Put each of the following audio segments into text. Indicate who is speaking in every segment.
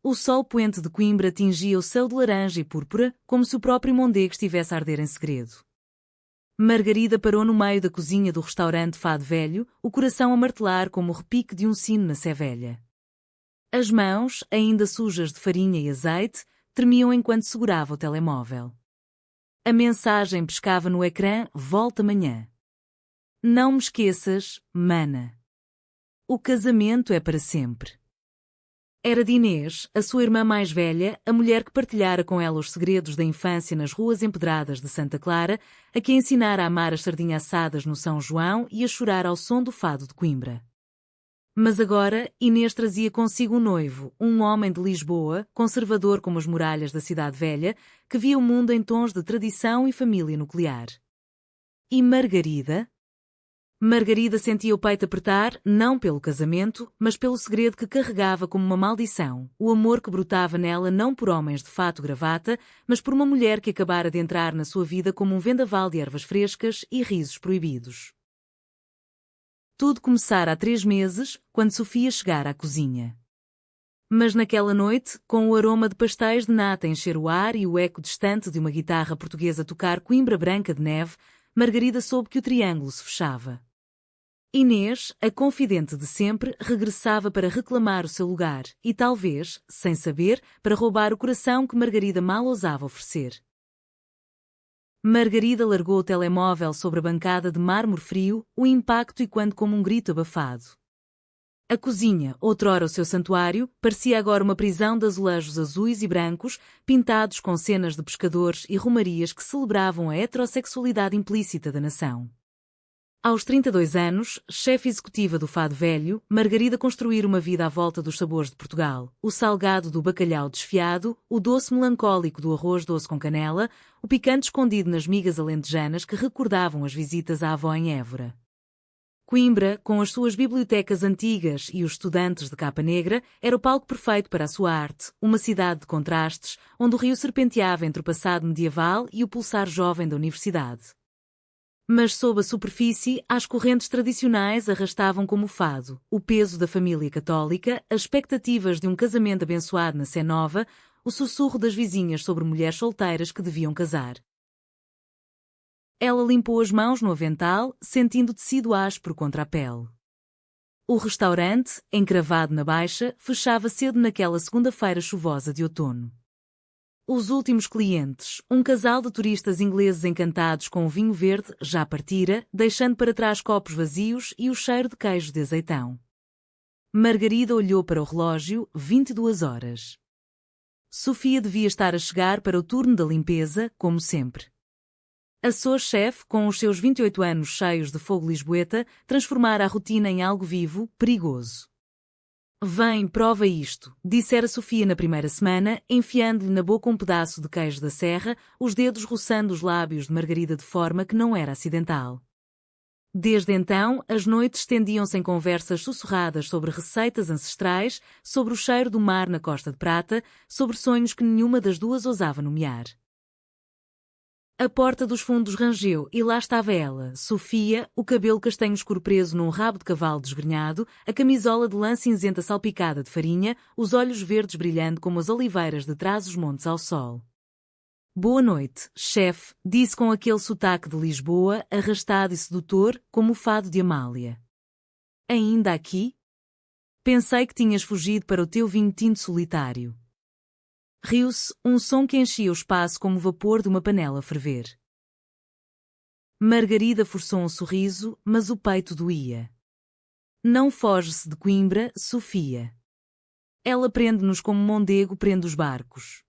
Speaker 1: O sol poente de Coimbra tingia o céu de laranja e púrpura, como se o próprio Mondego estivesse a arder em segredo. Margarida parou no meio da cozinha do restaurante Fado Velho, o coração a martelar como o repique de um sino na Sé Velha. As mãos, ainda sujas de farinha e azeite, tremiam enquanto segurava o telemóvel. A mensagem pescava no ecrã: volta amanhã. Não me esqueças, mana. O casamento é para sempre. Era de Inês, a sua irmã mais velha, a mulher que partilhara com ela os segredos da infância nas ruas empedradas de Santa Clara, a que ensinara a amar as sardinhas assadas no São João e a chorar ao som do fado de Coimbra. Mas agora, Inês trazia consigo um noivo, um homem de Lisboa, conservador como as muralhas da cidade velha, que via o mundo em tons de tradição e família nuclear. E Margarida? Margarida sentia o peito apertar, não pelo casamento, mas pelo segredo que carregava como uma maldição, o amor que brotava nela não por homens de fato gravata, mas por uma mulher que acabara de entrar na sua vida como um vendaval de ervas frescas e risos proibidos. Tudo começara há 3 meses, quando Sofia chegara à cozinha. Mas naquela noite, com o aroma de pastéis de nata a encher o ar e o eco distante de uma guitarra portuguesa tocar Coimbra Branca de Neve, Margarida soube que o triângulo se fechava. Inês, a confidente de sempre, regressava para reclamar o seu lugar e talvez, sem saber, para roubar o coração que Margarida mal ousava oferecer. Margarida largou o telemóvel sobre a bancada de mármore frio, o impacto ecoando como um grito abafado. A cozinha, outrora o seu santuário, parecia agora uma prisão de azulejos azuis e brancos, pintados com cenas de pescadores e romarias que celebravam a heterossexualidade implícita da nação. Aos 32 anos, chefe executiva do Fado Velho, Margarida construíra uma vida à volta dos sabores de Portugal, o salgado do bacalhau desfiado, o doce melancólico do arroz doce com canela, o picante escondido nas migas alentejanas que recordavam as visitas à avó em Évora. Coimbra, com as suas bibliotecas antigas e os estudantes de capa negra, era o palco perfeito para a sua arte, uma cidade de contrastes, onde o rio serpenteava entre o passado medieval e o pulsar jovem da universidade. Mas sob a superfície, as correntes tradicionais arrastavam como o fado, o peso da família católica, as expectativas de um casamento abençoado na Sé Nova, o sussurro das vizinhas sobre mulheres solteiras que deviam casar. Ela limpou as mãos no avental, sentindo o tecido áspero contra a pele. O restaurante, encravado na baixa, fechava cedo naquela segunda-feira chuvosa de outono. Os últimos clientes, um casal de turistas ingleses encantados com o vinho verde, já partira, deixando para trás copos vazios e o cheiro de queijo de azeitão. Margarida olhou para o relógio, 22 horas. Sofia devia estar a chegar para o turno da limpeza, como sempre. A sua chefe, com os seus 28 anos cheios de fogo lisboeta, transformara a rotina em algo vivo, perigoso. Vem, prova isto, dissera Sofia na primeira semana, enfiando-lhe na boca um pedaço de queijo da serra, os dedos roçando os lábios de Margarida de forma que não era acidental. Desde então, as noites estendiam-se em conversas sussurradas sobre receitas ancestrais, sobre o cheiro do mar na Costa de Prata, sobre sonhos que nenhuma das duas ousava nomear. A porta dos fundos rangeu e lá estava ela, Sofia, o cabelo castanho escuro preso num rabo de cavalo desgrenhado, a camisola de lã cinzenta salpicada de farinha, os olhos verdes brilhando como as oliveiras de Trás-os-Montes ao sol. Boa noite, chefe, disse com aquele sotaque de Lisboa, arrastado e sedutor, como o fado de Amália. Ainda aqui? Pensei que tinhas fugido para o teu vinho tinto solitário. Riu-se, um som que enchia o espaço como o vapor de uma panela a ferver. Margarida forçou um sorriso, mas o peito doía. Não foge-se de Coimbra, Sofia. Ela prende-nos como Mondego prende os barcos.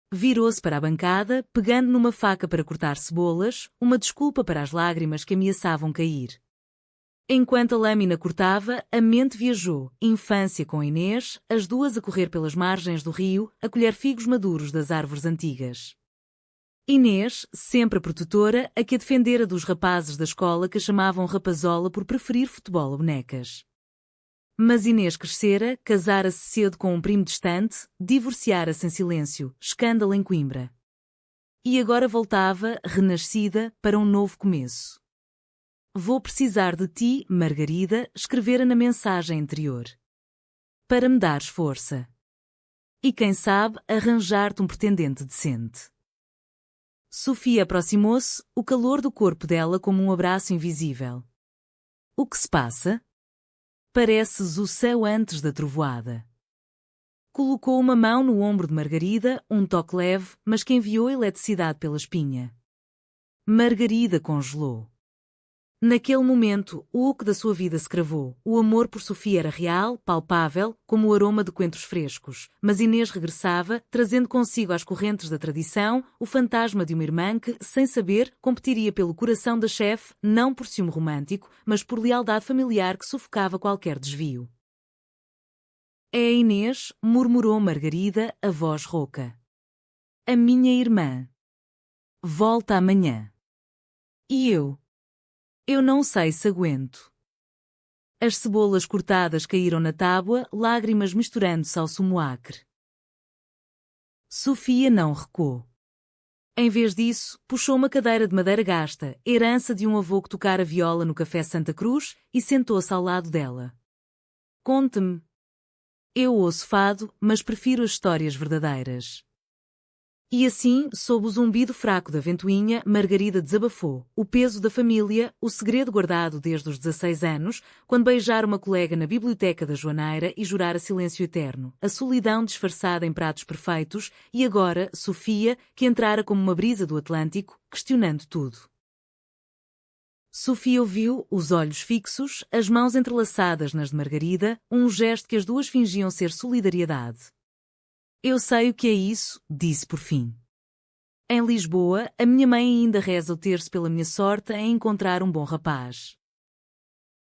Speaker 1: Virou-se para a bancada, pegando numa faca para cortar cebolas, uma desculpa para as lágrimas que ameaçavam cair. Enquanto a lâmina cortava, a mente viajou, infância com Inês, as duas a correr pelas margens do rio, a colher figos maduros das árvores antigas. Inês, sempre a protetora, a que a defendera dos rapazes da escola que chamavam rapazola por preferir futebol a bonecas. Mas Inês crescera, casara-se cedo com um primo distante, divorciara-se em silêncio, escândalo em Coimbra. E agora voltava, renascida, para um novo começo. Vou precisar de ti, Margarida, escrevera na mensagem anterior. Para me dares força. E quem sabe, arranjar-te um pretendente decente. Sofia aproximou-se, o calor do corpo dela como um abraço invisível. O que se passa? Pareces o céu antes da trovoada. Colocou uma mão no ombro de Margarida, um toque leve, mas que enviou eletricidade pela espinha. Margarida congelou. Naquele momento, o oco da sua vida se cravou. O amor por Sofia era real, palpável, como o aroma de coentros frescos. Mas Inês regressava, trazendo consigo às correntes da tradição o fantasma de uma irmã que, sem saber, competiria pelo coração da chefe, não por ciúme romântico, mas por lealdade familiar que sufocava qualquer desvio. É a Inês, murmurou Margarida, a voz rouca. A minha irmã. Volta amanhã. E eu? Eu não sei se aguento. As cebolas cortadas caíram na tábua, lágrimas misturando-se ao sumoacre. Sofia não recuou. Em vez disso, puxou uma cadeira de madeira gasta, herança de um avô que tocara viola no Café Santa Cruz, e sentou-se ao lado dela. Conte-me. Eu ouço fado, mas prefiro as histórias verdadeiras. E assim, sob o zumbido fraco da ventoinha, Margarida desabafou. O peso da família, o segredo guardado desde os 16 anos, quando beijara uma colega na biblioteca da Joaneira e jurara silêncio eterno. A solidão disfarçada em pratos perfeitos e agora, Sofia, que entrara como uma brisa do Atlântico, questionando tudo. Sofia ouviu, os olhos fixos, as mãos entrelaçadas nas de Margarida, um gesto que as duas fingiam ser solidariedade. Eu sei o que é isso, disse por fim. Em Lisboa, a minha mãe ainda reza o terço pela minha sorte em encontrar um bom rapaz.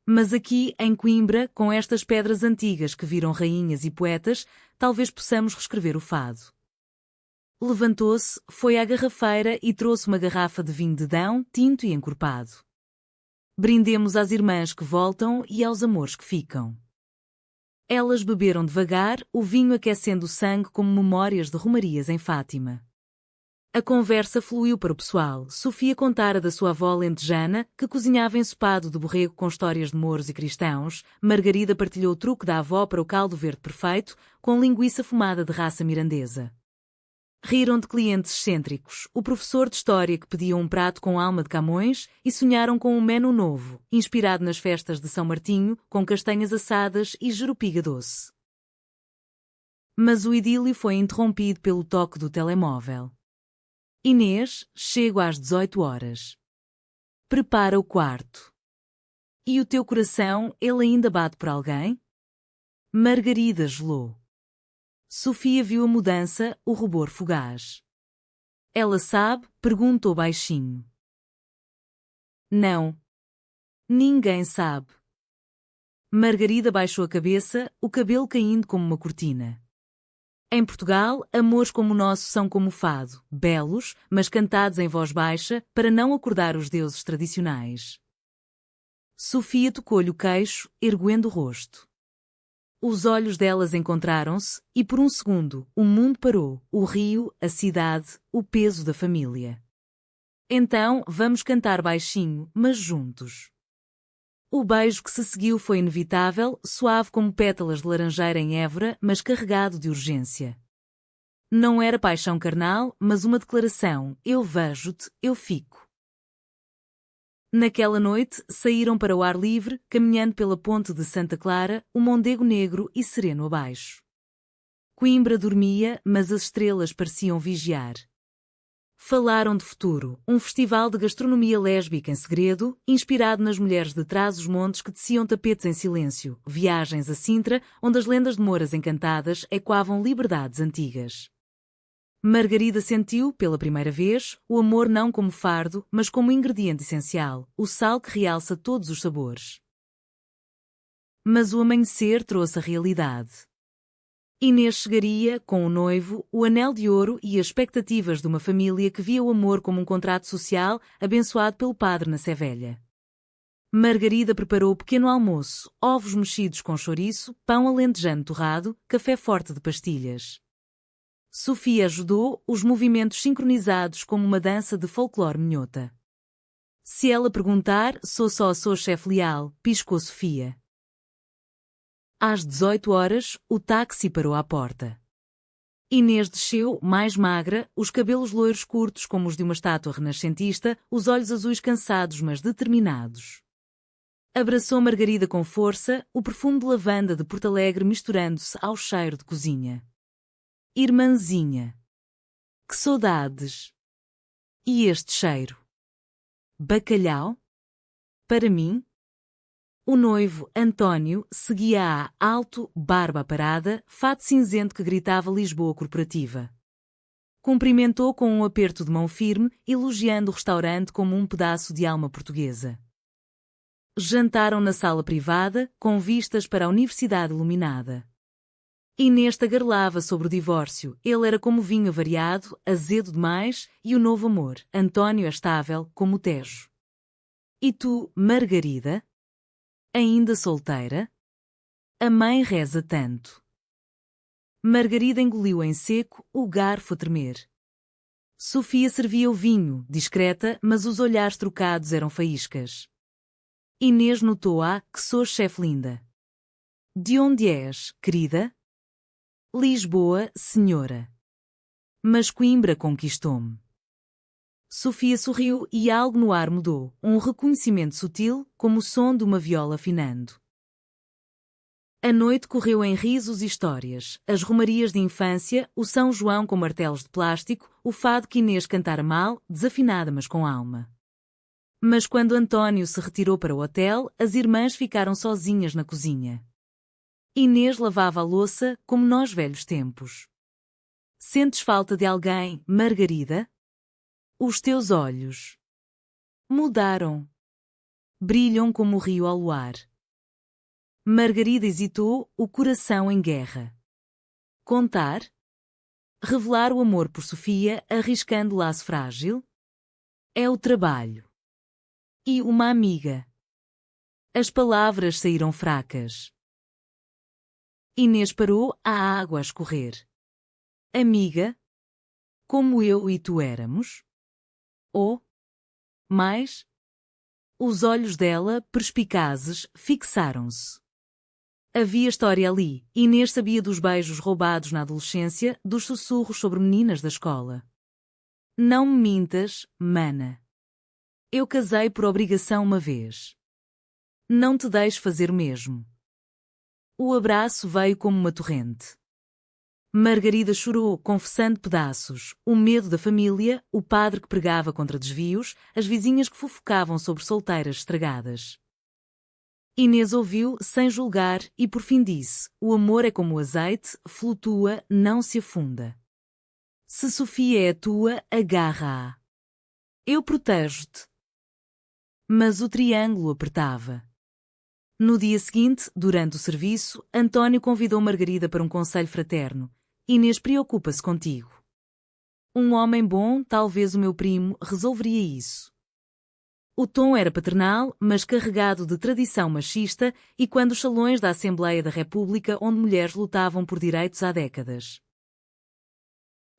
Speaker 1: Mas aqui, em Coimbra, com estas pedras antigas que viram rainhas e poetas, talvez possamos reescrever o fado. Levantou-se, foi à garrafeira e trouxe uma garrafa de vinho de Dão, tinto e encorpado. Brindemos às irmãs que voltam e aos amores que ficam. Elas beberam devagar, o vinho aquecendo o sangue como memórias de romarias em Fátima. A conversa fluiu para o pessoal. Sofia contara da sua avó lentejana, que cozinhava ensopado de borrego com histórias de mouros e cristãos. Margarida partilhou o truque da avó para o caldo verde perfeito, com linguiça fumada de raça mirandesa. Riram de clientes excêntricos, o professor de história que pedia um prato com alma de Camões e sonharam com um menu novo, inspirado nas festas de São Martinho, com castanhas assadas e jerupiga doce. Mas o idílio foi interrompido pelo toque do telemóvel. Inês, chego às 18 horas. Prepara o quarto. E o teu coração, ele ainda bate por alguém? Margarida gelou. Sofia viu a mudança, o rubor fugaz. Ela sabe? Perguntou baixinho. Não. Ninguém sabe. Margarida baixou a cabeça, o cabelo caindo como uma cortina. Em Portugal, amores como o nosso são como o fado, belos, mas cantados em voz baixa, para não acordar os deuses tradicionais. Sofia tocou-lhe o queixo, erguendo o rosto. Os olhos delas encontraram-se, e por um segundo, o mundo parou, o rio, a cidade, o peso da família. Então, vamos cantar baixinho, mas juntos. O beijo que se seguiu foi inevitável, suave como pétalas de laranjeira em Évora, mas carregado de urgência. Não era paixão carnal, mas uma declaração: eu vejo-te, eu fico. Naquela noite, saíram para o ar livre, caminhando pela ponte de Santa Clara, o Mondego negro e sereno abaixo. Coimbra dormia, mas as estrelas pareciam vigiar. Falaram de futuro, um festival de gastronomia lésbica em segredo, inspirado nas mulheres de Trás-os-Montes que teciam tapetes em silêncio, viagens a Sintra, onde as lendas de Mouras encantadas ecoavam liberdades antigas. Margarida sentiu, pela primeira vez, o amor não como fardo, mas como ingrediente essencial, o sal que realça todos os sabores. Mas o amanhecer trouxe a realidade. Inês chegaria, com o noivo, o anel de ouro e as expectativas de uma família que via o amor como um contrato social abençoado pelo padre na Sé Velha. Margarida preparou o pequeno almoço, ovos mexidos com chouriço, pão alentejano torrado, café forte de pastilhas. Sofia ajudou, os movimentos sincronizados como uma dança de folclore minhota. Se ela perguntar, sou chefe leal, piscou Sofia. Às 18 horas, o táxi parou à porta. Inês desceu, mais magra, os cabelos loiros curtos como os de uma estátua renascentista, os olhos azuis cansados mas determinados. Abraçou Margarida com força, o perfume de lavanda de Porto Alegre misturando-se ao cheiro de cozinha. Irmãzinha! Que saudades! E este cheiro? Bacalhau? Para mim? O noivo, António, seguia-a, alto, barba parada, fato cinzento que gritava Lisboa corporativa. Cumprimentou com um aperto de mão firme, elogiando o restaurante como um pedaço de alma portuguesa. Jantaram na sala privada, com vistas para a Universidade Iluminada. Inês tagarelava sobre o divórcio, ele era como vinho avariado, azedo demais, e o novo amor, António é estável, como o Tejo. E tu, Margarida? Ainda solteira? A mãe reza tanto. Margarida engoliu em seco, o garfo a tremer. Sofia servia o vinho, discreta, mas os olhares trocados eram faíscas. Inês notou-a, que sou chefe linda. De onde és, querida? Lisboa, senhora. Mas Coimbra conquistou-me. Sofia sorriu e algo no ar mudou, um reconhecimento sutil, como o som de uma viola afinando. A noite correu em risos e histórias, as romarias de infância, o São João com martelos de plástico, o fado que Inês cantara mal, desafinada mas com alma. Mas quando António se retirou para o hotel, as irmãs ficaram sozinhas na cozinha. Inês lavava a louça, como nós velhos tempos. Sentes falta de alguém, Margarida? Os teus olhos mudaram. Brilham como o rio ao luar. Margarida hesitou, o coração em guerra. Contar? Revelar o amor por Sofia, arriscando o laço frágil? É o trabalho. E uma amiga. As palavras saíram fracas. Inês parou, a água a escorrer. Amiga? Como eu e tu éramos? Ou, mais? Os olhos dela, perspicazes, fixaram-se. Havia história ali. Inês sabia dos beijos roubados na adolescência, dos sussurros sobre meninas da escola. Não me mintas, mana. Eu casei por obrigação uma vez. Não te deixes fazer o mesmo. O abraço veio como uma torrente. Margarida chorou, confessando pedaços, o medo da família, o padre que pregava contra desvios, as vizinhas que fofocavam sobre solteiras estragadas. Inês ouviu, sem julgar, e por fim disse, o amor é como o azeite, flutua, não se afunda. Se Sofia é a tua, agarra-a. Eu protejo-te. Mas o triângulo apertava. No dia seguinte, durante o serviço, António convidou Margarida para um conselho fraterno. Inês preocupa-se contigo. Um homem bom, talvez o meu primo, resolveria isso. O tom era paternal, mas carregado de tradição machista, e quando os salões da Assembleia da República onde mulheres lutavam por direitos há décadas.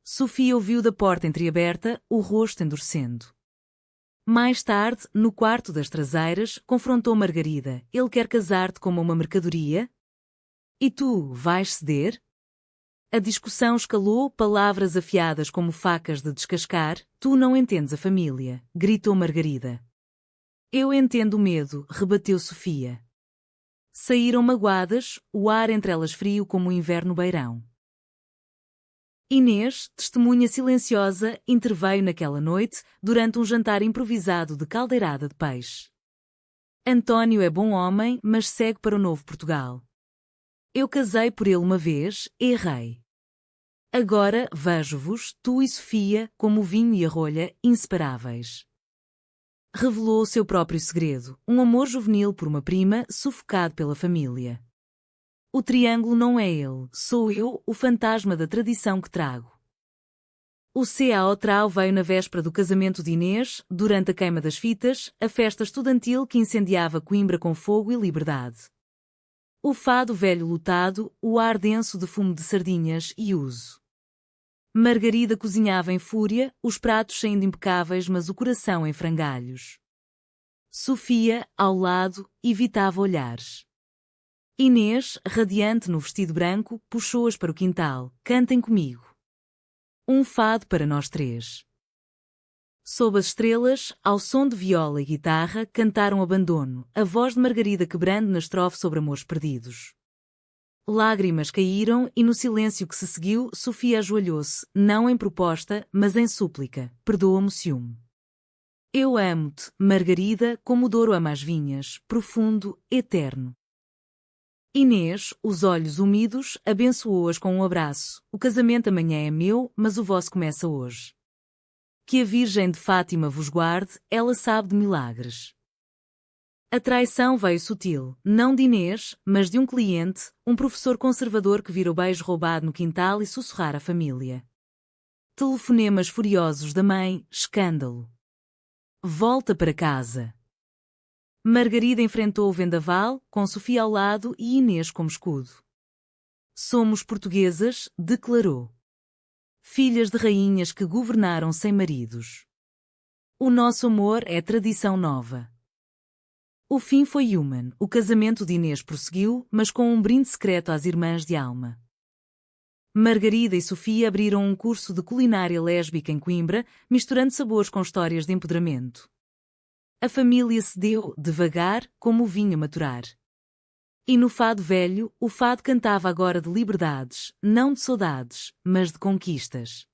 Speaker 1: Sofia ouviu da porta entreaberta, o rosto endurecendo. Mais tarde, no quarto das traseiras, confrontou Margarida. Ele quer casar-te como uma mercadoria? E tu, vais ceder? A discussão escalou, palavras afiadas como facas de descascar. Tu não entendes a família, gritou Margarida. Eu entendo o medo, rebateu Sofia. Saíram magoadas, o ar entre elas frio como o inverno beirão. Inês, testemunha silenciosa, interveio naquela noite, durante um jantar improvisado de caldeirada de peixe. António é bom homem, mas segue para o novo Portugal. Eu casei por ele uma vez, errei. Agora vejo-vos, tu e Sofia, como o vinho e a rolha, inseparáveis. Revelou o seu próprio segredo, um amor juvenil por uma prima, sufocado pela família. O triângulo não é ele, sou eu, o fantasma da tradição que trago. O C.A. Trau veio na véspera do casamento de Inês, durante a queima das fitas, a festa estudantil que incendiava Coimbra com fogo e liberdade. O fado velho lutado, o ar denso de fumo de sardinhas e uso. Margarida cozinhava em fúria, os pratos saindo impecáveis mas o coração em frangalhos. Sofia, ao lado, evitava olhares. Inês, radiante no vestido branco, puxou-as para o quintal. Cantem comigo. Um fado para nós três. Sob as estrelas, ao som de viola e guitarra, cantaram Abandono, a voz de Margarida quebrando na estrofe sobre amores perdidos. Lágrimas caíram e no silêncio que se seguiu, Sofia ajoelhou-se, não em proposta, mas em súplica, perdoa-me, ciúme. Eu amo-te, Margarida, como o Douro ama as vinhas, profundo, eterno. Inês, os olhos úmidos, abençoou-as com um abraço. O casamento amanhã é meu, mas o vosso começa hoje. Que a Virgem de Fátima vos guarde, ela sabe de milagres. A traição veio sutil, não de Inês, mas de um cliente, um professor conservador que vira o beijo roubado no quintal e sussurrar a família. Telefonemas furiosos da mãe, escândalo. Volta para casa. Margarida enfrentou o vendaval, com Sofia ao lado e Inês como escudo. Somos portuguesas, declarou. Filhas de rainhas que governaram sem maridos. O nosso amor é tradição nova. O fim foi human, o casamento de Inês prosseguiu, mas com um brinde secreto às irmãs de alma. Margarida e Sofia abriram um curso de culinária lésbica em Coimbra, misturando sabores com histórias de empoderamento. A família cedeu, devagar, como o vinho a maturar. E no fado velho, o fado cantava agora de liberdades, não de saudades, mas de conquistas.